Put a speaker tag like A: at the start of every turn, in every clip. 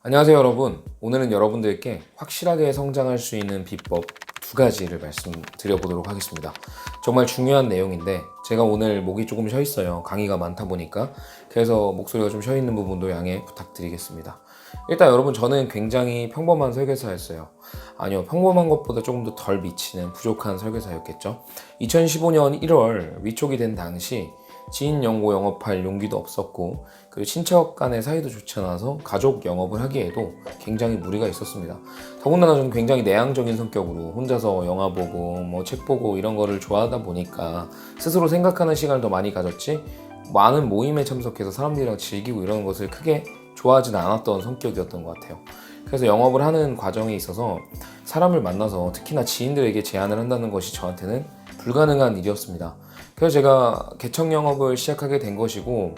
A: 안녕하세요 여러분. 오늘은 여러분들께 확실하게 성장할 수 있는 비법 두 가지를 말씀드려 보도록 하겠습니다. 정말 중요한 내용인데 제가 오늘 목이 조금 쉬어 있어요. 강의가 많다 보니까. 그래서 목소리가 좀 쉬어 있는 부분도 양해 부탁드리겠습니다. 일단 여러분, 저는 굉장히 평범한 설계사였어요. 아니요, 평범한 것보다 조금 더 덜 미치는 부족한 설계사였겠죠. 2015년 1월 위촉이 된 당시 지인 연고 영업할 용기도 없었고, 그리고 친척 간의 사이도 좋지 않아서 가족 영업을 하기에도 굉장히 무리가 있었습니다. 더군다나 저는 굉장히 내향적인 성격으로 혼자서 영화 보고 책 보고 이런 거를 좋아하다 보니까 스스로 생각하는 시간을 더 많이 가졌지, 많은 모임에 참석해서 사람들이랑 즐기고 이러는 것을 크게 좋아하지는 않았던 성격이었던 것 같아요. 그래서 영업을 하는 과정에 있어서 사람을 만나서 특히나 지인들에게 제안을 한다는 것이 저한테는 불가능한 일이었습니다. 그래서 제가 개척 영업을 시작하게 된 것이고,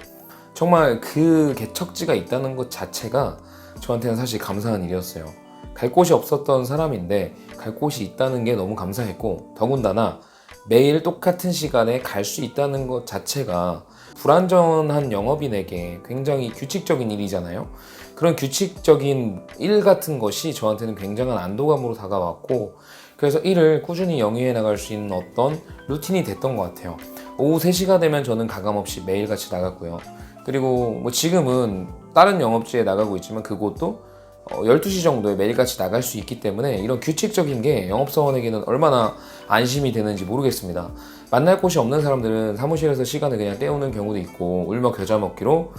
A: 정말 그 개척지가 있다는 것 자체가 저한테는 사실 감사한 일이었어요. 갈 곳이 없었던 사람인데 갈 곳이 있다는 게 너무 감사했고, 더군다나 매일 똑같은 시간에 갈 수 있다는 것 자체가 불완전한 영업인에게 굉장히 규칙적인 일이잖아요. 그런 규칙적인 일 같은 것이 저한테는 굉장한 안도감으로 다가왔고, 그래서 일을 꾸준히 영위해 나갈 수 있는 어떤 루틴이 됐던 것 같아요. 오후 3시가 되면 저는 가감없이 매일같이 나갔고요. 그리고 지금은 다른 영업지에 나가고 있지만 그곳도 12시 정도에 매일같이 나갈 수 있기 때문에 이런 규칙적인 게 영업사원에게는 얼마나 안심이 되는지 모르겠습니다. 만날 곳이 없는 사람들은 사무실에서 시간을 그냥 때우는 경우도 있고, 울며 겨자 먹기로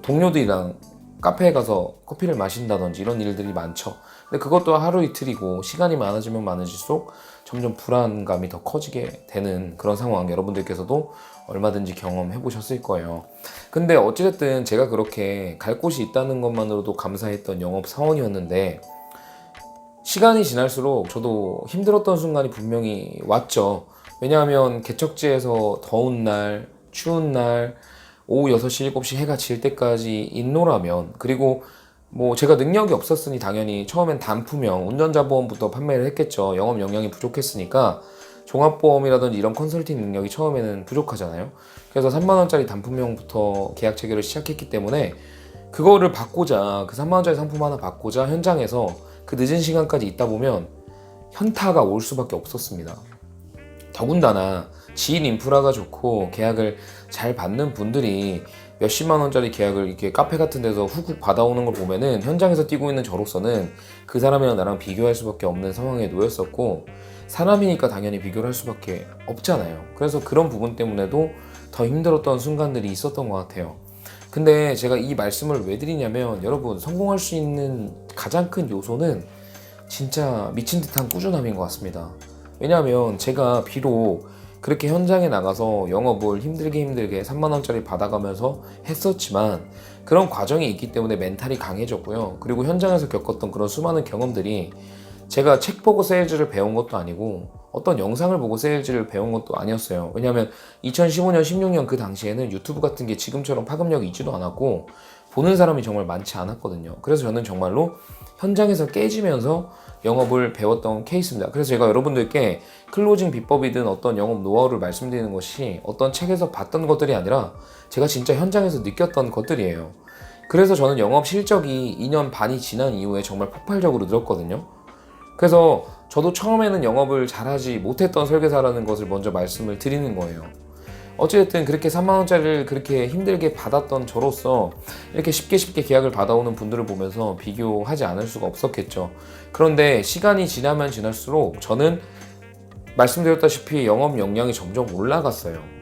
A: 동료들이랑 카페에 가서 커피를 마신다든지 이런 일들이 많죠. 근데 그것도 하루 이틀이고, 시간이 많아지면 많아질수록 점점 불안감이 더 커지게 되는 그런 상황, 여러분들께서도 얼마든지 경험해 보셨을 거예요. 근데 어찌됐든 제가 그렇게 갈 곳이 있다는 것만으로도 감사했던 영업 사원이었는데, 시간이 지날수록 저도 힘들었던 순간이 분명히 왔죠. 왜냐하면 개척지에서 더운 날, 추운 날, 오후 6시, 7시 해가 질 때까지 인노라면, 그리고 제가 능력이 없었으니 당연히 처음엔 단품형 운전자 보험부터 판매를 했겠죠. 영업 역량이 부족했으니까 종합보험이라든지 이런 컨설팅 능력이 처음에는 부족하잖아요. 그래서 3만원짜리 단품형부터 계약 체결을 시작했기 때문에 그거를 받고자, 그 3만원짜리 상품 하나 받고자 현장에서 그 늦은 시간까지 있다 보면 현타가 올 수밖에 없었습니다. 더군다나 지인 인프라가 좋고 계약을 잘 받는 분들이 몇십만 원짜리 계약을 이렇게 카페 같은 데서 훅훅 받아오는 걸 보면은 현장에서 뛰고 있는 저로서는 그 사람이랑 나랑 비교할 수밖에 없는 상황에 놓였었고, 사람이니까 당연히 비교를 할 수밖에 없잖아요. 그래서 그런 부분 때문에도 더 힘들었던 순간들이 있었던 것 같아요. 근데 제가 이 말씀을 왜 드리냐면, 여러분, 성공할 수 있는 가장 큰 요소는 진짜 미친 듯한 꾸준함인 것 같습니다. 왜냐하면 제가 비록 그렇게 현장에 나가서 영업을 힘들게 3만원짜리 받아가면서 했었지만, 그런 과정이 있기 때문에 멘탈이 강해졌고요. 그리고 현장에서 겪었던 그런 수많은 경험들이, 제가 책 보고 세일즈를 배운 것도 아니고 어떤 영상을 보고 세일즈를 배운 것도 아니었어요. 왜냐하면 2015년, 16년 그 당시에는 유튜브 같은 게 지금처럼 파급력이 있지도 않았고 보는 사람이 정말 많지 않았거든요. 그래서 저는 정말로 현장에서 깨지면서 영업을 배웠던 케이스입니다. 그래서 제가 여러분들께 클로징 비법이든 어떤 영업 노하우를 말씀드리는 것이 어떤 책에서 봤던 것들이 아니라 제가 진짜 현장에서 느꼈던 것들이에요. 그래서 저는 영업 실적이 2년 반이 지난 이후에 정말 폭발적으로 늘었거든요. 그래서 저도 처음에는 영업을 잘하지 못했던 설계사라는 것을 먼저 말씀을 드리는 거예요. 어쨌든 그렇게 3만원짜리를 그렇게 힘들게 받았던 저로서 이렇게 쉽게 계약을 받아오는 분들을 보면서 비교하지 않을 수가 없었겠죠. 그런데 시간이 지나면 지날수록 저는 말씀드렸다시피 영업 역량이 점점 올라갔어요.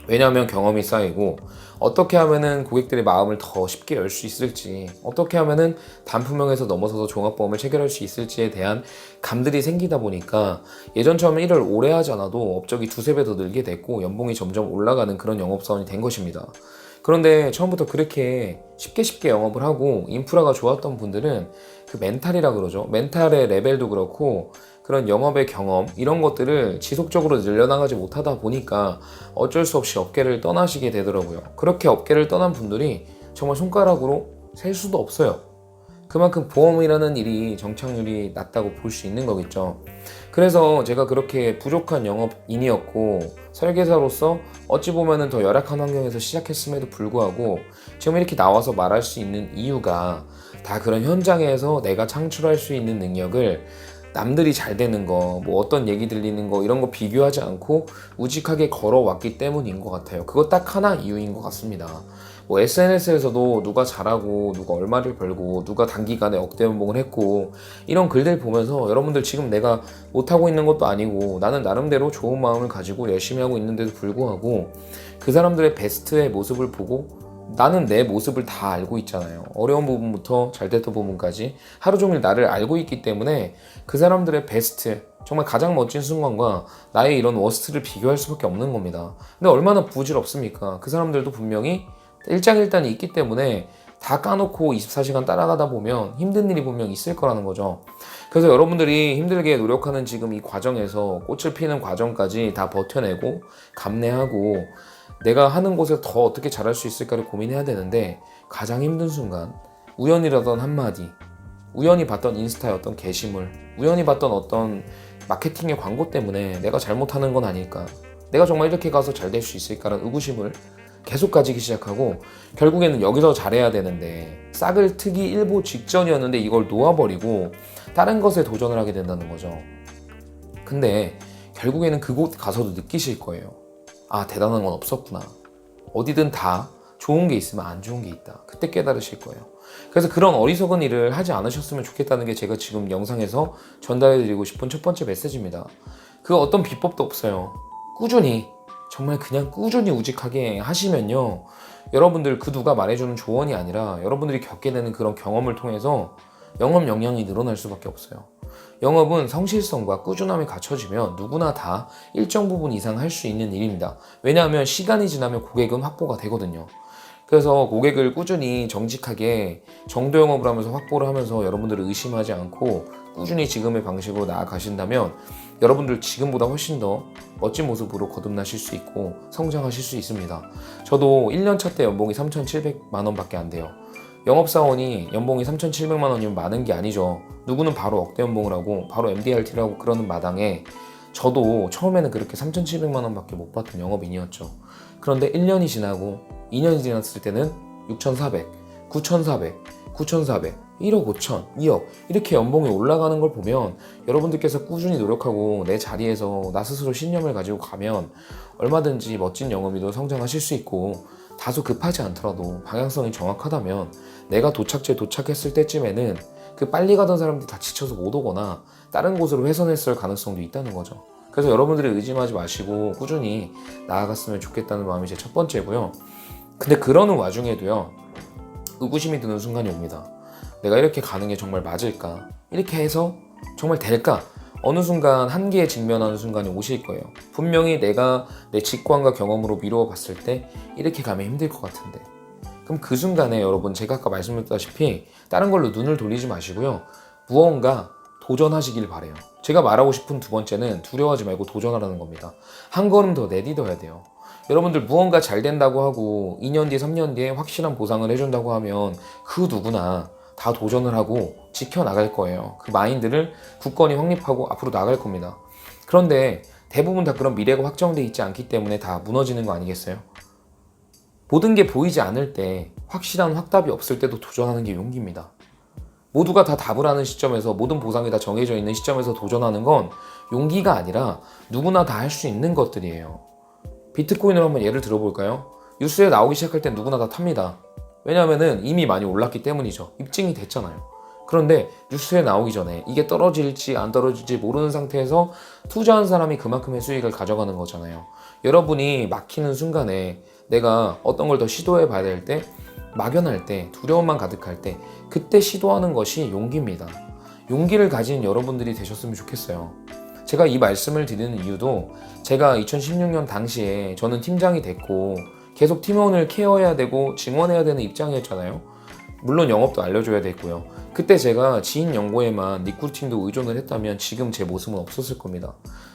A: 왜냐하면 경험이 쌓이고, 어떻게 하면은 고객들의 마음을 더 쉽게 열 수 있을지, 어떻게 하면은 단품형에서 넘어서서 종합보험을 체결할 수 있을지에 대한 감들이 생기다 보니까 예전처럼 일을 오래 하지 않아도 업적이 두세 배 더 늘게 됐고 연봉이 점점 올라가는 그런 영업사원이 된 것입니다. 그런데 처음부터 그렇게 쉽게 영업을 하고 인프라가 좋았던 분들은 그 멘탈이라 그러죠. 멘탈의 레벨도 그렇고 그런 영업의 경험, 이런 것들을 지속적으로 늘려나가지 못하다 보니까 어쩔 수 없이 업계를 떠나시게 되더라고요. 그렇게 업계를 떠난 분들이 정말 손가락으로 셀 수도 없어요. 그만큼 보험이라는 일이 정착률이 낮다고 볼 수 있는 거겠죠. 그래서 제가 그렇게 부족한 영업인이었고, 설계사로서 어찌 보면은 더 열악한 환경에서 시작했음에도 불구하고 지금 이렇게 나와서 말할 수 있는 이유가, 다 그런 현장에서 내가 창출할 수 있는 능력을 남들이 잘 되는 거, 뭐 어떤 얘기 들리는 거 이런 거 비교하지 않고 우직하게 걸어왔기 때문인 것 같아요. 그거 딱 하나 이유인 것 같습니다. 뭐 SNS에서도 누가 잘하고 누가 얼마를 벌고 누가 단기간에 억대 연봉을 했고 이런 글들 보면서 여러분들 지금 내가 못하고 있는 것도 아니고 나는 나름대로 좋은 마음을 가지고 열심히 하고 있는데도 불구하고 그 사람들의 베스트의 모습을 보고 나는 내 모습을 다 알고 있잖아요. 어려운 부분부터 잘 됐던 부분까지 하루 종일 나를 알고 있기 때문에 그 사람들의 베스트, 정말 가장 멋진 순간과 나의 이런 워스트를 비교할 수밖에 없는 겁니다. 근데 얼마나 부질없습니까? 그 사람들도 분명히 일장일단이 있기 때문에 다 까놓고 24시간 따라가다 보면 힘든 일이 분명 있을 거라는 거죠. 그래서 여러분들이 힘들게 노력하는 지금 이 과정에서 꽃을 피는 과정까지 다 버텨내고 감내하고 내가 하는 곳에서 더 어떻게 잘할 수 있을까를 고민해야 되는데 가장 힘든 순간 우연이라던 한마디, 우연히 봤던 인스타의 어떤 게시물, 우연히 봤던 어떤 마케팅의 광고 때문에 내가 잘못하는 건 아닐까, 내가 정말 이렇게 가서 잘 될 수 있을까라는 의구심을 계속 가지기 시작하고 결국에는 여기서 잘해야 되는데 싹을 트기 일보 직전이었는데 이걸 놓아버리고 다른 것에 도전을 하게 된다는 거죠. 근데 결국에는 그곳 가서도 느끼실 거예요. 아, 대단한 건 없었구나. 어디든 다 좋은 게 있으면 안 좋은 게 있다. 그때 깨달으실 거예요. 그래서 그런 어리석은 일을 하지 않으셨으면 좋겠다는 게 제가 지금 영상에서 전달해드리고 싶은 첫 번째 메시지입니다. 그 어떤 비법도 없어요. 꾸준히, 정말 그냥 꾸준히 우직하게 하시면요, 여러분들 그 누가 말해주는 조언이 아니라 여러분들이 겪게 되는 그런 경험을 통해서 영업 역량이 늘어날 수밖에 없어요. 영업은 성실성과 꾸준함이 갖춰지면 누구나 다 일정 부분 이상 할 수 있는 일입니다. 왜냐하면 시간이 지나면 고객은 확보가 되거든요. 그래서 고객을 꾸준히 정직하게 정도 영업을 하면서 확보를 하면서 여러분들을 의심하지 않고 꾸준히 지금의 방식으로 나아가신다면 여러분들 지금보다 훨씬 더 멋진 모습으로 거듭나실 수 있고 성장하실 수 있습니다. 저도 1년차 때 연봉이 3,700만 원밖에 안 돼요. 영업사원이 연봉이 3,700만 원이면 많은 게 아니죠. 누구는 바로 억대 연봉을 하고 바로 MDRT를 하고 그러는 마당에 저도 처음에는 그렇게 3,700만 원밖에 못 받던 영업인이었죠. 그런데 1년이 지나고 2년이 지났을 때는 6,400, 9,400, 9,400, 1억 5천, 2억 이렇게 연봉이 올라가는 걸 보면 여러분들께서 꾸준히 노력하고 내 자리에서 나 스스로 신념을 가지고 가면 얼마든지 멋진 영업이도 성장하실 수 있고 다소 급하지 않더라도 방향성이 정확하다면 내가 도착지에 도착했을 때쯤에는 그 빨리 가던 사람들이 다 지쳐서 못 오거나 다른 곳으로 훼손했을 가능성도 있다는 거죠. 그래서 여러분들이 의심하지 마시고 꾸준히 나아갔으면 좋겠다는 마음이 제 첫 번째고요. 근데 그러는 와중에도요, 의구심이 드는 순간이 옵니다. 내가 이렇게 가는 게 정말 맞을까? 이렇게 해서 정말 될까? 어느 순간 한계에 직면하는 순간이 오실 거예요. 분명히 내가 내 직관과 경험으로 미루어 봤을 때 이렇게 가면 힘들 것 같은데, 그럼 그 순간에 여러분, 제가 아까 말씀드렸다시피 다른 걸로 눈을 돌리지 마시고요, 무언가 도전하시길 바래요. 제가 말하고 싶은 두 번째는 두려워하지 말고 도전하라는 겁니다. 한 걸음 더 내딛어야 돼요. 여러분들 무언가 잘 된다고 하고 2년 뒤 3년 뒤에 확실한 보상을 해준다고 하면 그 누구나 다 도전을 하고 지켜나갈 거예요. 그 마인드를 굳건히 확립하고 앞으로 나갈 겁니다. 그런데 대부분 다 그런 미래가 확정돼 있지 않기 때문에 다 무너지는 거 아니겠어요? 모든 게 보이지 않을 때, 확실한 확답이 없을 때도 도전하는 게 용기입니다. 모두가 다 답을 하는 시점에서, 모든 보상이 다 정해져 있는 시점에서 도전하는 건 용기가 아니라 누구나 다 할 수 있는 것들이에요. 비트코인을 한번 예를 들어볼까요? 뉴스에 나오기 시작할 땐 누구나 다 탑니다. 왜냐하면 이미 많이 올랐기 때문이죠. 입증이 됐잖아요. 그런데 뉴스에 나오기 전에 이게 떨어질지 안 떨어질지 모르는 상태에서 투자한 사람이 그만큼의 수익을 가져가는 거잖아요. 여러분이 막히는 순간에 내가 어떤 걸 더 시도해 봐야 될 때, 막연할 때, 두려움만 가득할 때, 그때 시도하는 것이 용기입니다. 용기를 가진 여러분들이 되셨으면 좋겠어요. 제가 이 말씀을 드리는 이유도, 제가 2016년 당시에 저는 팀장이 됐고 계속 팀원을 케어해야 되고 증원해야 되는 입장이었잖아요. 물론 영업도 알려줘야 됐고요. 그때 제가 지인 연고에만 리크루팅도 의존을 했다면 지금 제 모습은 없었을 겁니다.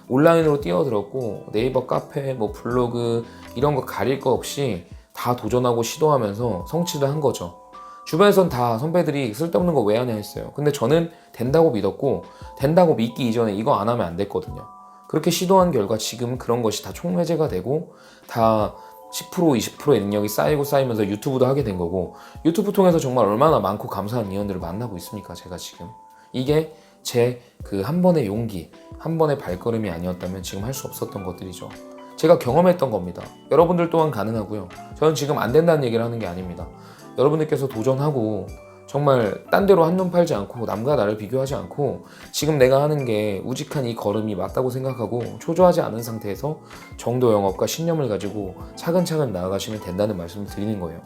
A: 온라인으로 뛰어들었고 네이버 카페, 블로그 이런 거 가릴 거 없이 다 도전하고 시도하면서 성취를 한 거죠. 주변에선 다 선배들이 쓸데없는 거 왜 하냐 했어요. 근데 저는 된다고 믿었고, 된다고 믿기 이전에 이거 안 하면 안 됐거든요. 그렇게 시도한 결과 지금 그런 것이 다 총매제가 되고 다 10% 20%의 능력이 쌓이면서 유튜브도 하게 된 거고, 유튜브 통해서 정말 얼마나 많고 감사한 인연들을 만나고 있습니까, 제가 지금. 이게 제 그 한 번의 용기, 한 번의 발걸음이 아니었다면 지금 할 수 없었던 것들이죠. 제가 경험했던 겁니다. 여러분들 또한 가능하고요. 저는 지금 안 된다는 얘기를 하는 게 아닙니다. 여러분들께서 도전하고 정말 딴 데로 한눈 팔지 않고 남과 나를 비교하지 않고 지금 내가 하는 게 우직한 이 걸음이 맞다고 생각하고 초조하지 않은 상태에서 정도 영업과 신념을 가지고 차근차근 나아가시면 된다는 말씀을 드리는 거예요.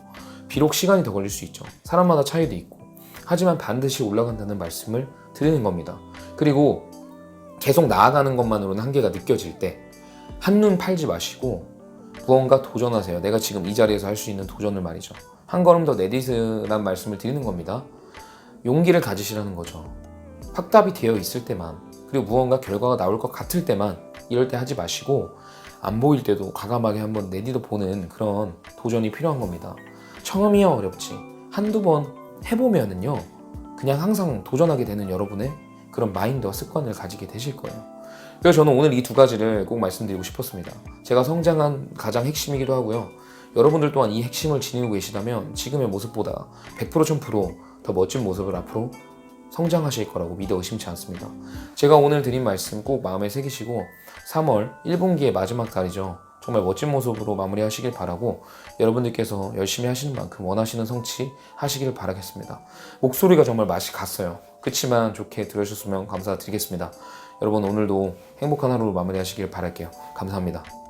A: 비록 시간이 더 걸릴 수 있죠. 사람마다 차이도 있고. 하지만 반드시 올라간다는 말씀을 드리는 겁니다. 그리고 계속 나아가는 것만으로는 한계가 느껴질 때 한눈 팔지 마시고 무언가 도전하세요. 내가 지금 이 자리에서 할 수 있는 도전을 말이죠. 한 걸음 더 내딛으란 말씀을 드리는 겁니다. 용기를 가지시라는 거죠. 확답이 되어 있을 때만, 그리고 무언가 결과가 나올 것 같을 때만 이럴 때 하지 마시고 안 보일 때도 과감하게 한번 내딛어 보는 그런 도전이 필요한 겁니다. 처음이야 어렵지. 한두 번 해보면은요 그냥 항상 도전하게 되는 여러분의 그런 마인드와 습관을 가지게 되실 거예요. 그래서 저는 오늘 이 두 가지를 꼭 말씀드리고 싶었습니다. 제가 성장한 가장 핵심이기도 하고요. 여러분들 또한 이 핵심을 지니고 계시다면 지금의 모습보다 100% 1000%더 멋진 모습을 앞으로 성장하실 거라고 믿어 의심치 않습니다. 제가 오늘 드린 말씀 꼭 마음에 새기시고 3월 1분기의 마지막 달이죠. 정말 멋진 모습으로 마무리하시길 바라고 여러분들께서 열심히 하시는 만큼 원하시는 성취 하시길 바라겠습니다. 목소리가 정말 맛이 갔어요. 그치만 좋게 들으셨으면 감사드리겠습니다. 여러분 오늘도 행복한 하루로 마무리하시길 바랄게요. 감사합니다.